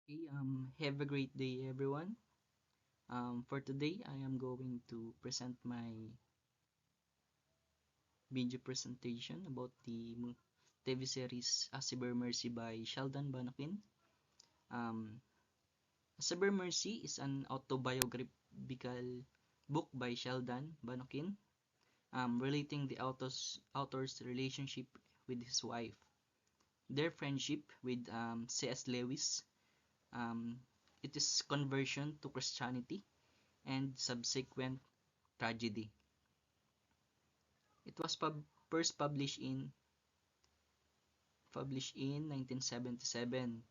Okay, have a great day, everyone. For today, I am going to present my video presentation about the TV series A Severe Mercy by Sheldon Banakin. Um, A Severe Mercy is an autobiographical book by Sheldon Banakin, relating the author's relationship with his wife, their friendship with C.S. Lewis, um, it is conversion to Christianity, and subsequent tragedy. It was first published in 1977.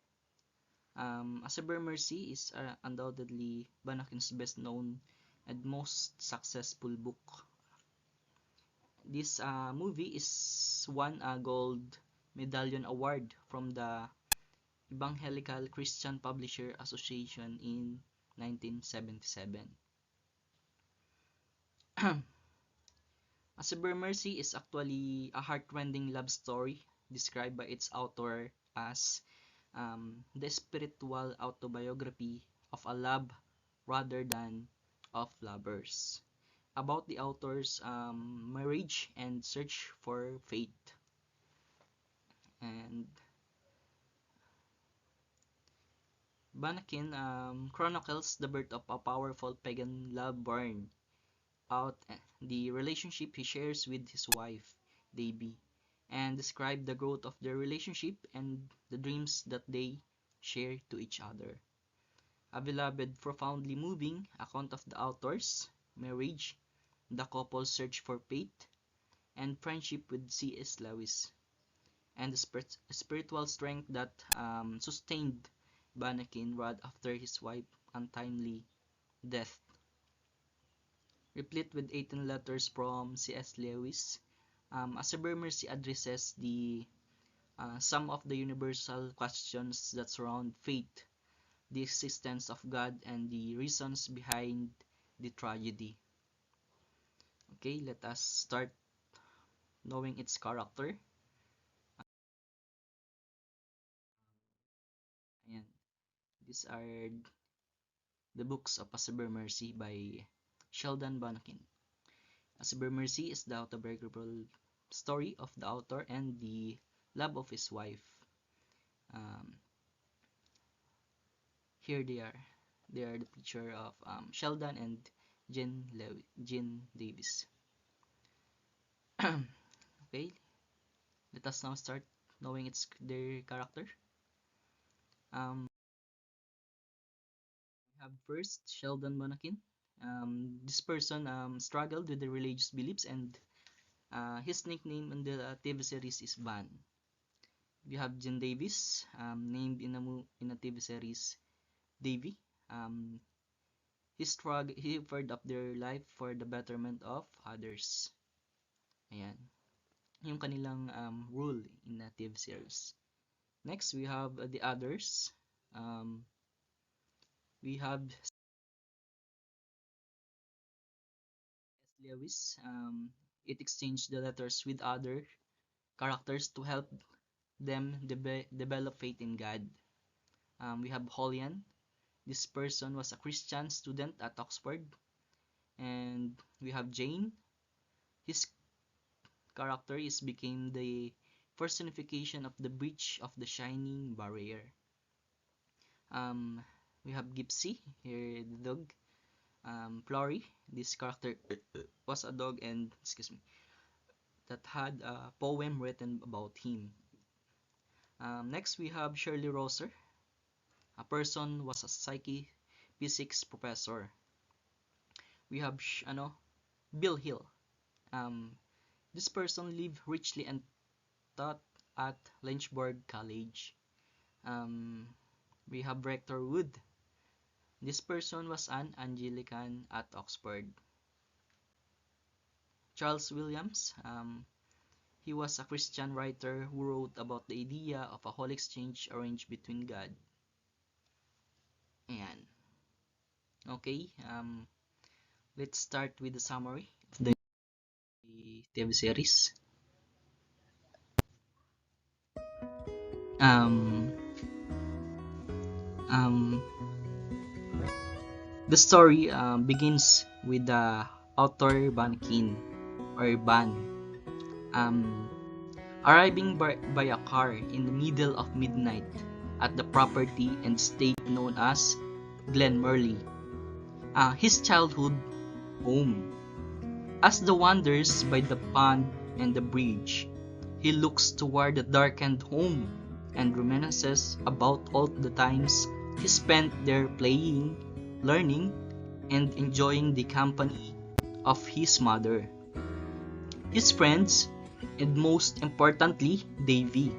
A Severe Mercy is undoubtedly Banakin's best known and most successful book. This movie is won a gold medallion award from the Evangelical Christian Publisher Association in 1977. A Severe Mercy is actually a heartrending love story described by its author as the spiritual autobiography of a love rather than of lovers, about the author's marriage and search for faith. And Banakin chronicles the birth of a powerful pagan love born out the relationship he shares with his wife, Davy, and describe the growth of their relationship and the dreams that they share to each other. A beloved, profoundly moving account of the author's marriage, the couple's search for faith and friendship with C.S. Lewis, and the spiritual strength that sustained Banakin right after his wife's untimely death. Replete with 18 letters from C.S. Lewis, A Severe Mercy addresses some of the universal questions that surround faith, the existence of God, and the reasons behind the tragedy. Okay, let us start knowing its character. Ayan. These are the books of A Severe Mercy by Sheldon Banakin. A Severe Mercy is the autobiographical story of the author and the love of his wife. Um, Here they are. They are the picture of Sheldon and Jean Davis. Okay, let us now start knowing their character. We have first Sheldon Monakin. This person struggled with the religious beliefs, and his nickname in the TV series is Van. We have Jean Davis, named in a TV series Davy. Um, he offered up their life for the betterment of others. Ayan. Yung kanilang rule in a TV series. Next, we have the others. Um, we have Lewis. It exchanged the letters with other characters to help them develop faith in God. We have Holian. This person was a Christian student at Oxford. And we have Jane. His character became the personification of the breach of the shining barrier. Um, we have Gypsy, here the dog. Flory, this character was a dog and, excuse me, that had a poem written about him. Next, we have Shirley Roser. A person was a physics professor. We have Bill Hill. Um, this person lived richly and taught at Lynchburg College. Um, we have Rector Wood. This person was an Anglican at Oxford. Charles Williams. He was a Christian writer who wrote about the idea of a holy exchange arranged between God. Ayan. Okay, let's start with the summary of the TV series. Um, Um, the story begins with the author Ban Kin, or Ban, um, arriving by a car in the middle of midnight at the property and estate known as Glenmurley, his childhood home. As the wanders by the pond and the bridge, he looks toward the darkened home and reminisces about all the times he spent there playing, learning, and enjoying the company of his mother, his friends, and most importantly, Davy.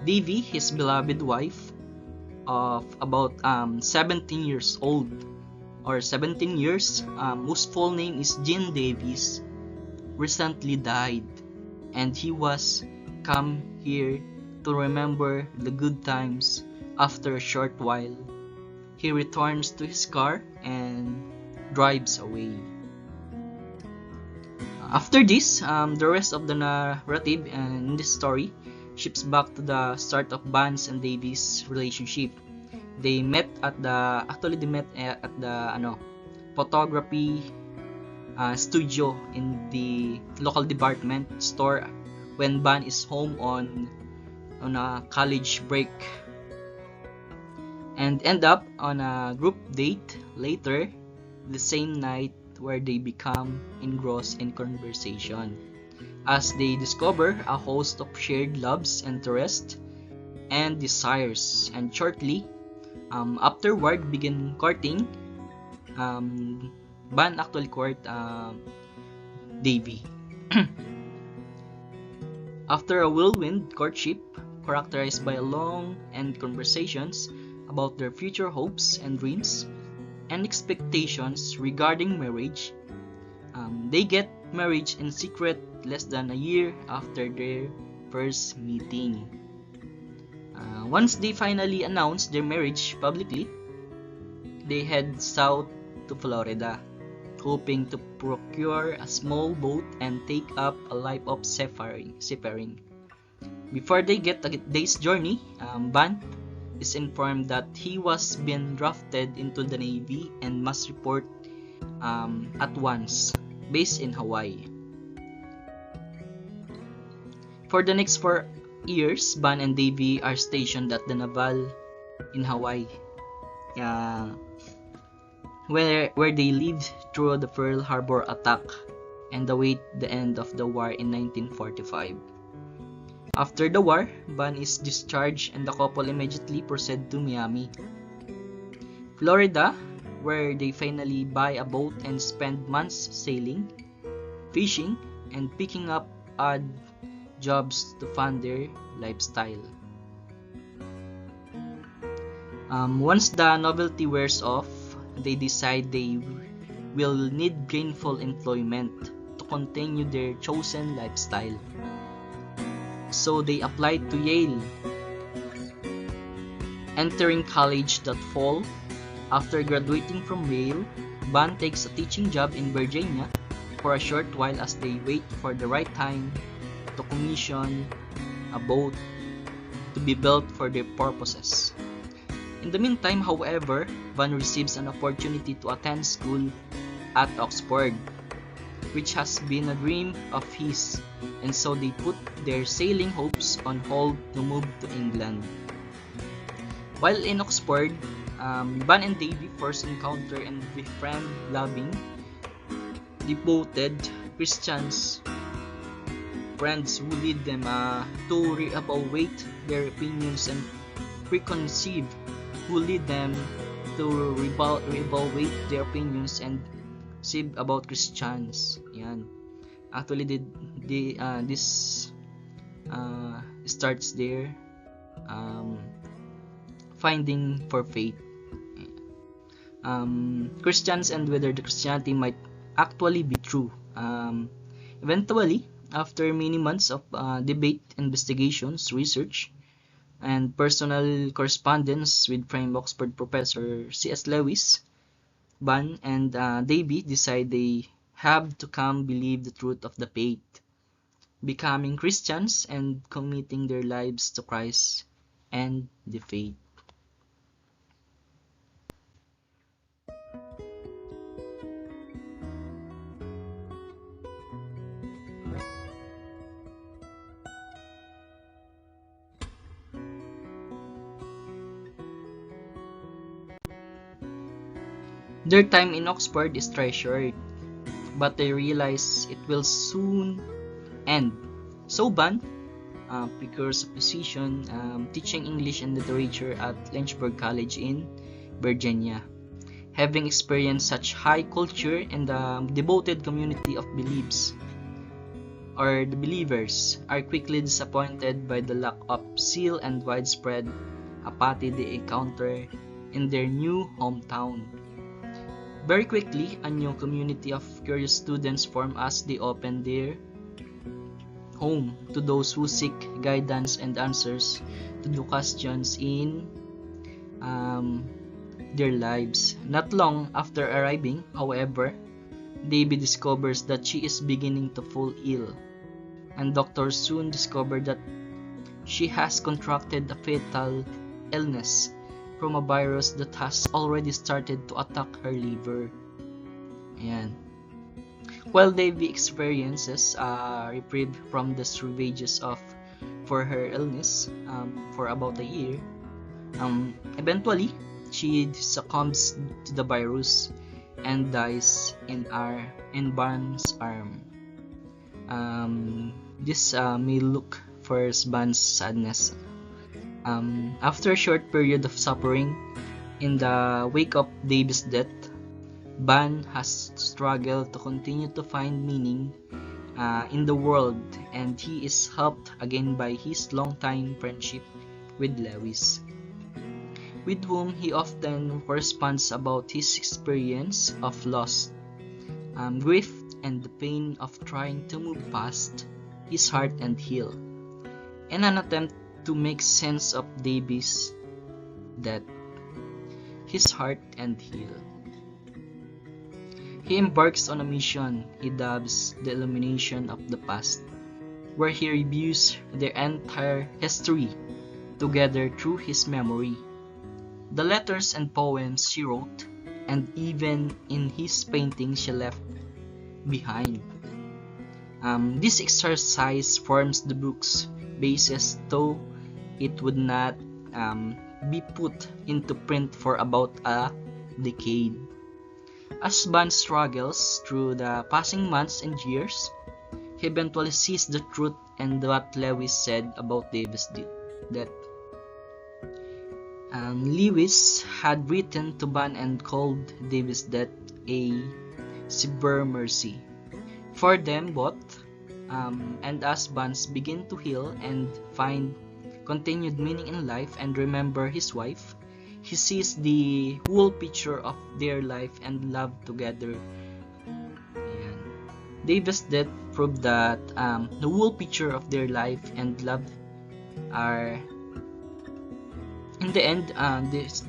Davy, his beloved wife of about 17 years old, or 17 years, whose full name is Jean Davies, recently died, and he was come here to remember the good times. After a short while, he returns to his car and drives away. After this, the rest of the narrative in this story shifts back to the start of Vance and Davy's relationship. They met at the photography studio in the local department store when Van is home on a college break, and end up on a group date later the same night, where they become engrossed in conversation as they discover a host of shared loves, interests, and desires, and shortly afterward begin courting. Van actually court Davy. After a whirlwind courtship characterized by long and conversations about their future hopes and dreams and expectations regarding marriage, they get married in secret less than a year after their first meeting. Once they finally announce their marriage publicly, they head south to Florida, hoping to procure a small boat and take up a life of seafaring. Before they get a day's journey, Van is informed that he was being drafted into the Navy and must report at once, based in Hawaii. For the next 4 years, Van and Davy are stationed at the Naval in Hawaii, where they lived through the Pearl Harbor attack and await the end of the war in 1945. After the war, Van is discharged and the couple immediately proceed to Miami, Florida, where they finally buy a boat and spend months sailing, fishing, and picking up odd jobs to fund their lifestyle. Once the novelty wears off, they decide they will need gainful employment to continue their chosen lifestyle. So they applied to Yale, entering college that fall. After graduating from Yale, Van takes a teaching job in Virginia for a short while as they wait for the right time to commission a boat to be built for their purposes. In the meantime, however, Van receives an opportunity to attend school at Oxford, which has been a dream of his, and so they put their sailing hopes on hold to move to England. While in Oxford, Van and Davy first encounter and befriend loving, devoted Christians friends who lead them to reevaluate their opinions, and preconceive who lead them to reevaluate their opinions and sib about Christians. Yan. Actually, this starts there, finding for faith. Christians and whether the Christianity might actually be true. Eventually, after many months of debate, investigations, research, and personal correspondence with famed Oxford professor C.S. Lewis, Van and Davy decide they have to come believe the truth of the faith, becoming Christians and committing their lives to Christ and the faith. Their time in Oxford is treasured, but they realize it will soon end. So Ban procures a position teaching English and literature at Lynchburg College in Virginia. Having experienced such high culture and the devoted community of the believers are quickly disappointed by the lack of zeal and widespread apathy they encounter in their new hometown. Very quickly, a new community of curious students form as they open their home to those who seek guidance and answers to the questions in their lives. Not long after arriving, however, Davy discovers that she is beginning to fall ill, and doctors soon discover that she has contracted a fatal illness from a virus that has already started to attack her liver. Ayan. While Davy experiences a reprieve from the ravages for her illness for about a year, eventually she succumbs to the virus and dies in Ban's arm. This may look for Ban's sadness. After a short period of suffering, in the wake of Davy's death, Ban has struggled to continue to find meaning in the world, and he is helped again by his longtime friendship with Lewis, with whom he often corresponds about his experience of loss, grief, and the pain of trying to move past his heart and heal. In an attempt to make sense of Davy's death, his heart and heal, he embarks on a mission he dubs the Illumination of the Past, where he reviews their entire history together through his memory, the letters and poems she wrote, and even in his paintings she left behind. This exercise forms the book's basis, though it would not be put into print for about a decade. As Ban struggles through the passing months and years, he eventually sees the truth and what Lewis said about Davy's death. Lewis had written to Ban and called Davy's death a severe mercy for them both, and as Bans begin to heal and find continued meaning in life and remember his wife, he sees the whole picture of their life and love together. Ayan. Davy's death proved that the whole picture of their life and love are, in the end,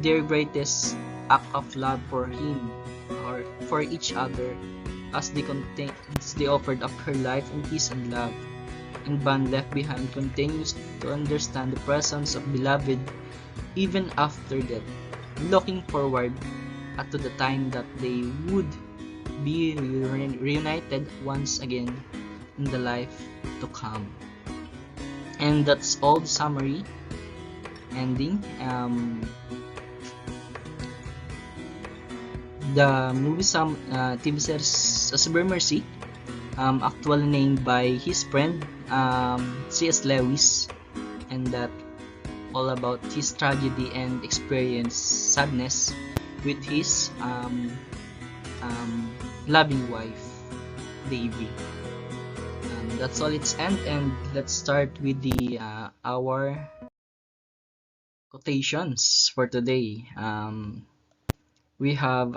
their greatest act of love for him or for each other, as they offered up her life in peace and love. And Ban left behind continues to understand the presence of beloved even after death, looking forward to the time that they would be reunited once again in the life to come. And that's all the summary ending. The movie TV series Severe Mercy, actually named by his friend C.S. Lewis, and that all about his tragedy and experience sadness with his loving wife, Davy. That's all its end, and let's start with the our quotations for today. We have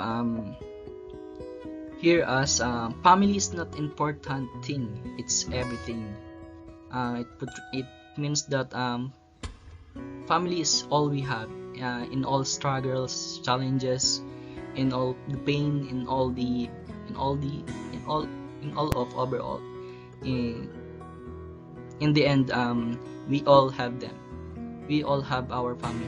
here as family is not important thing, it's everything. It means that family is all we have in all struggles, challenges, in all the pain, in all of overall. In the end, we all have them. We all have our family.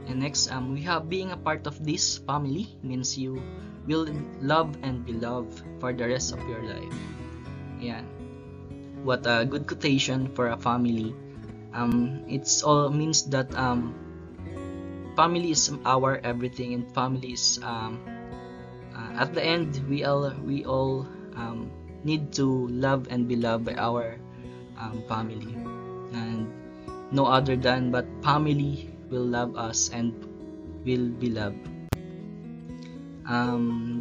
And next, we have being a part of this family means you will love and be loved for the rest of your life. Yeah, what a good quotation for a family. It's all means that family is our everything, and family is At the end, we all need to love and be loved by our family, and no other than but family will love us and will be loved.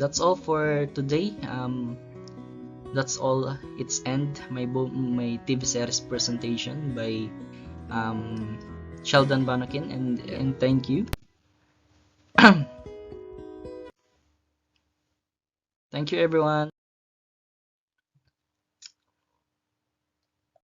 That's all for today. That's all. It's end my TV series presentation by um, Sheldon Banakin, and thank you. Thank you, everyone.